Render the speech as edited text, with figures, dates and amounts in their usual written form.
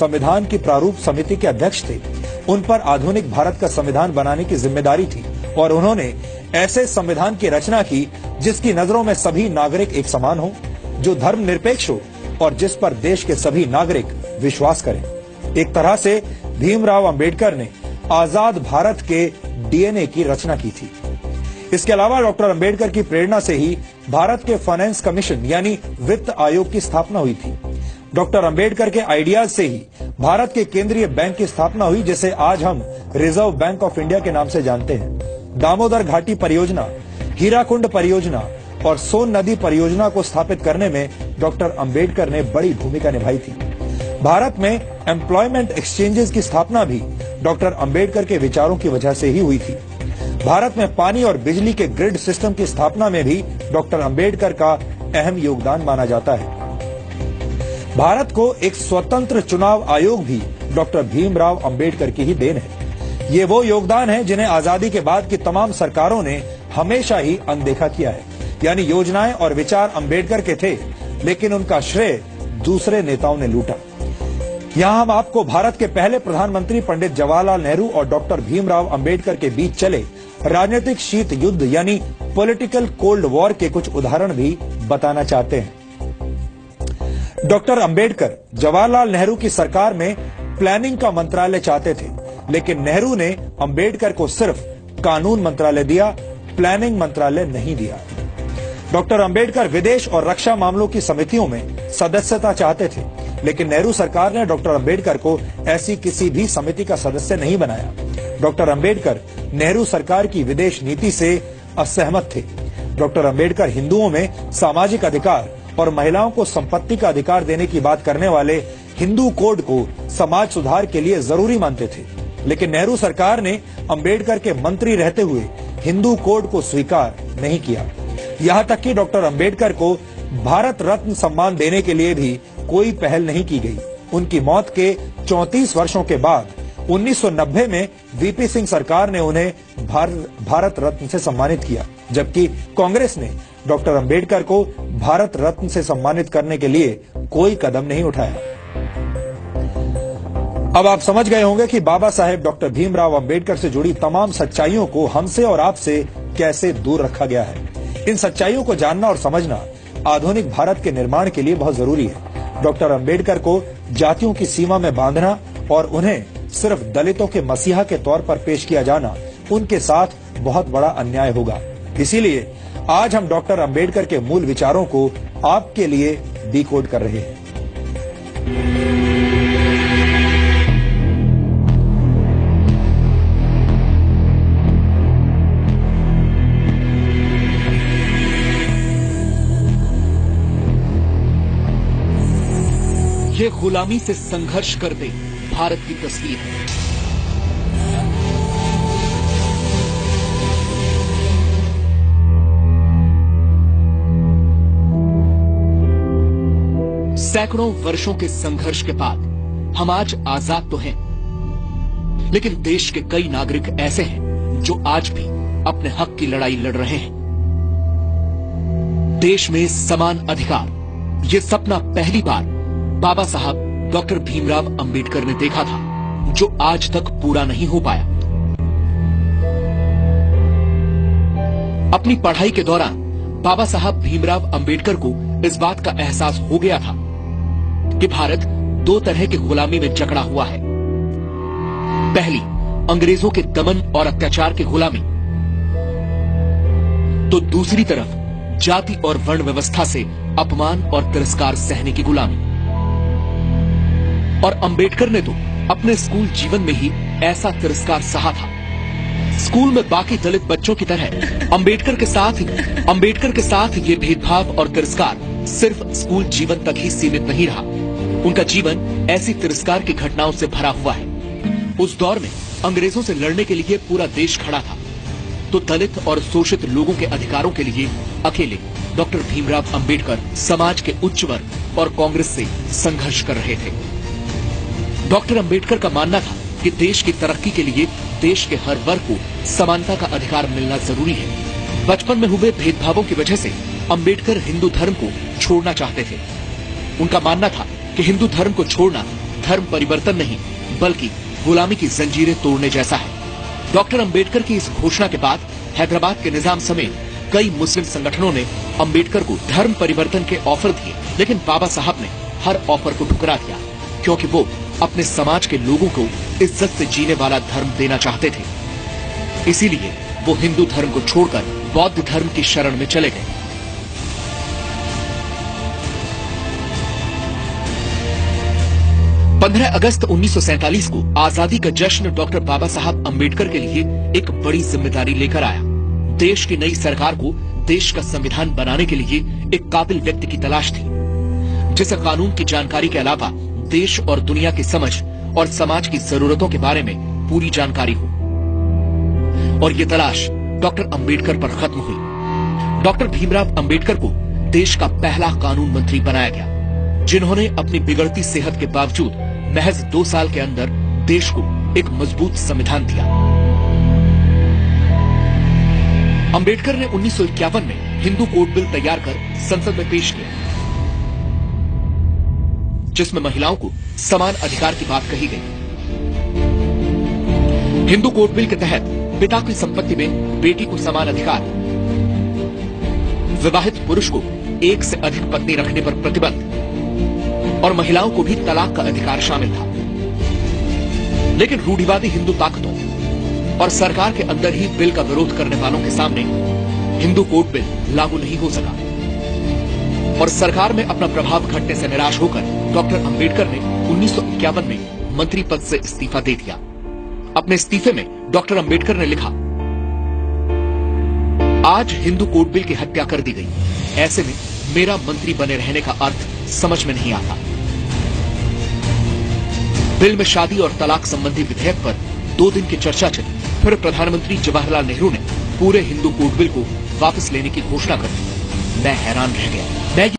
संविधान की प्रारूप समिति के अध्यक्ष थे। उन पर आधुनिक भारत का संविधान बनाने की जिम्मेदारी थी और उन्होंने ऐसे संविधान की रचना की जिसकी नजरों में सभी नागरिक एक समान हो, जो धर्मनिरपेक्ष हो और जिस पर देश के सभी नागरिक विश्वास करें। एक तरह से भीमराव अंबेडकर ने आजाद भारत के डीएनए की रचना की थी। इसके अलावा डॉक्टर अंबेडकर की प्रेरणा से ही भारत के फाइनेंस कमीशन यानी वित्त आयोग की स्थापना हुई थी। डॉक्टर अंबेडकर के आइडियाज से ही भारत के केंद्रीय बैंक की स्थापना हुई, जिसे आज हम रिजर्व बैंक ऑफ इंडिया के नाम से जानते हैं। दामोदर घाटी परियोजना, हीराकुंड परियोजना और सोन नदी परियोजना को स्थापित करने में डॉक्टर अंबेडकर ने बड़ी भूमिका निभाई थी। भारत में एम्प्लॉयमेंट एक्सचेंजेस की स्थापना भी डॉक्टर अंबेडकर के विचारों की वजह से ही हुई थी। भारत में पानी और बिजली के ग्रिड सिस्टम की स्थापना में भी डॉक्टर अंबेडकर का अहम योगदान माना जाता है। भारत को एक स्वतंत्र चुनाव आयोग भी डॉक्टर भीमराव अंबेडकर की ही देन है। ये वो योगदान है जिन्हें आजादी के बाद की तमाम सरकारों ने हमेशा ही अनदेखा किया है। यानी योजनाएं और विचार अंबेडकर के थे, लेकिन उनका श्रेय दूसरे नेताओं ने लूटा। यहां हम आपको भारत के पहले प्रधानमंत्री पंडित जवाहरलाल नेहरू और डॉक्टर भीमराव अंबेडकर के बीच चले राजनीतिक शीत युद्ध यानी पॉलिटिकल कोल्ड वॉर के कुछ उदाहरण भी बताना चाहते हैं। डॉक्टर अंबेडकर जवाहरलाल नेहरू की सरकार में प्लानिंग का मंत्रालय चाहते थे, लेकिन नेहरू ने अंबेडकर को सिर्फ कानून मंत्रालय दिया, प्लानिंग मंत्रालय नहीं दिया। डॉक्टर अंबेडकर विदेश और रक्षा मामलों की समितियों में सदस्यता चाहते थे, लेकिन नेहरू सरकार ने डॉक्टर अंबेडकर को ऐसी किसी भी समिति का सदस्य नहीं बनाया। डॉक्टर अंबेडकर नेहरू सरकार की विदेश नीति से असहमत थे। डॉक्टर अंबेडकर हिंदुओं में सामाजिक अधिकार और महिलाओं को संपत्ति का अधिकार देने की बात करने वाले हिंदू कोड को समाज सुधार के लिए जरूरी मानते थे, लेकिन नेहरू सरकार ने अंबेडकर के मंत्री रहते हुए हिंदू कोड को स्वीकार नहीं किया। यहां तक कि डॉक्टर अंबेडकर को भारत रत्न सम्मान देने के लिए भी कोई पहल नहीं की गई। उनकी मौत के 34 वर्षों के बाद 1990 में वीपी सिंह सरकार ने उन्हें भारत रत्न से सम्मानित किया, जबकि कांग्रेस ने डॉक्टर अंबेडकर को भारत रत्न से सम्मानित करने के लिए कोई कदम नहीं उठाया। अब आप समझ गए होंगे कि बाबा साहेब डॉक्टर भीमराव अंबेडकर से जुड़ी तमाम सच्चाइयों को हमसे और आपसे कैसे दूर रखा गया है। इन सच्चाइयों को जानना और समझना आधुनिक भारत के निर्माण के लिए बहुत जरूरी है। डॉक्टर अंबेडकर को जातियों की सीमा में बांधना और उन्हें सिर्फ दलितों के मसीहा के तौर पर पेश किया जाना उनके साथ बहुत बड़ा अन्याय होगा। इसीलिए आज हम डॉक्टर अंबेडकर के मूल विचारों को आपके लिए डिकोड कर रहे हैं। ये गुलामी से संघर्ष करते भारत की तस्वीर है। सैकड़ों वर्षों के संघर्ष के बाद हम आज आजाद तो हैं, लेकिन देश के कई नागरिक ऐसे हैं जो आज भी अपने हक की लड़ाई लड़ रहे हैं। देश में समान अधिकार, ये सपना पहली बार बाबा साहब डॉक्टर भीमराव अंबेडकर ने देखा था, जो आज तक पूरा नहीं हो पाया। अपनी पढ़ाई के दौरान बाबा साहब भीमराव अंबेडकर को इस बात का एहसास हो गया था कि भारत दो तरह की गुलामी में जकड़ा हुआ है। पहली, अंग्रेजों के दमन और अत्याचार की गुलामी, तो दूसरी तरफ जाति और वर्ण व्यवस्था से अपमान और तिरस्कार सहने की गुलामी। और अंबेडकर ने तो अपने स्कूल जीवन में ही ऐसा तिरस्कार सहा था। स्कूल में बाकी दलित बच्चों की तरह अंबेडकर के साथ ये भेदभाव और तिरस्कार सिर्फ स्कूल जीवन तक ही सीमित नहीं रहा। उनका जीवन ऐसी तिरस्कार की घटनाओं से भरा हुआ है। उस दौर में अंग्रेजों से लड़ने के लिए पूरा देश खड़ा था, तो दलित और शोषित लोगों के अधिकारों के लिए अकेले डॉक्टर भीमराव अंबेडकर समाज के उच्च वर्ग और कांग्रेस से संघर्ष कर रहे थे। डॉक्टर अंबेडकर का मानना था कि देश की तरक्की के लिए देश के हर वर्ग को समानता का अधिकार मिलना जरूरी है। बचपन में हुए भेदभावों की वजह से अंबेडकर हिंदू धर्म को छोड़ना चाहते थे। उनका मानना था कि हिंदू धर्म को छोड़ना धर्म परिवर्तन नहीं बल्कि गुलामी की जंजीरें तोड़ने जैसा है। डॉक्टर अंबेडकर की इस घोषणा के बाद हैदराबाद के निजाम समेत कई मुस्लिम संगठनों ने अंबेडकर को धर्म परिवर्तन के ऑफर दिए, लेकिन बाबा साहब ने हर ऑफर को ठुकरा दिया, क्योंकि वो अपने समाज के लोगों को इज्जत से जीने वाला धर्म देना चाहते थे। इसीलिए वो हिंदू धर्म को छोड़कर बौद्ध धर्म की शरण में चले गए। पंद्रह अगस्त 1947 को आजादी का जश्न डॉक्टर बाबा साहब अंबेडकर के लिए एक बड़ी जिम्मेदारी लेकर आया। देश की नई सरकार को देश का संविधान बनाने के लिए एक काबिल व्यक्ति की तलाश थी, जिसे कानून की जानकारी के अलावा देश और दुनिया की समझ और समाज की जरूरतों के बारे में पूरी जानकारी हो। और ये तलाश डॉक्टर अंबेडकर पर खत्म हुई। डॉक्टर भीमराव अंबेडकर को देश का पहला कानून मंत्री बनाया गया, जिन्होंने अपनी बिगड़ती सेहत के बावजूद महज 2 साल के अंदर देश को एक मजबूत संविधान दिया। अंबेडकर ने 1951 में हिंदू कोड बिल तैयार कर संसद में पेश किया, जिसमें महिलाओं को समान अधिकार की बात कही गई। हिंदू कोड बिल के तहत पिता की संपत्ति में बेटी को समान अधिकार, विवाहित पुरुष को एक से अधिक पत्नी रखने पर प्रतिबंध और महिलाओं को भी तलाक का अधिकार शामिल था। लेकिन रूढ़िवादी हिंदू ताकतों और सरकार के अंदर ही बिल का विरोध करने वालों के सामने हिंदू कोड बिल लागू नहीं हो सका और सरकार में अपना प्रभाव घटने से निराश होकर डॉक्टर अंबेडकर ने 1951 में मंत्री पद से इस्तीफा दे दिया। अपने इस्तीफे में डॉक्टर अंबेडकर ने लिखा, आज हिंदू कोड बिल की हत्या कर दी गई, ऐसे में मेरा मंत्री बने रहने का अर्थ समझ में नहीं आता। बिल में शादी और तलाक संबंधी विधेयक पर 2 दिन की चर्चा चली, फिर प्रधानमंत्री जवाहरलाल नेहरू ने पूरे हिंदू कोड बिल को वापस लेने की घोषणा कर दी। मैं हैरान रह गया। मैं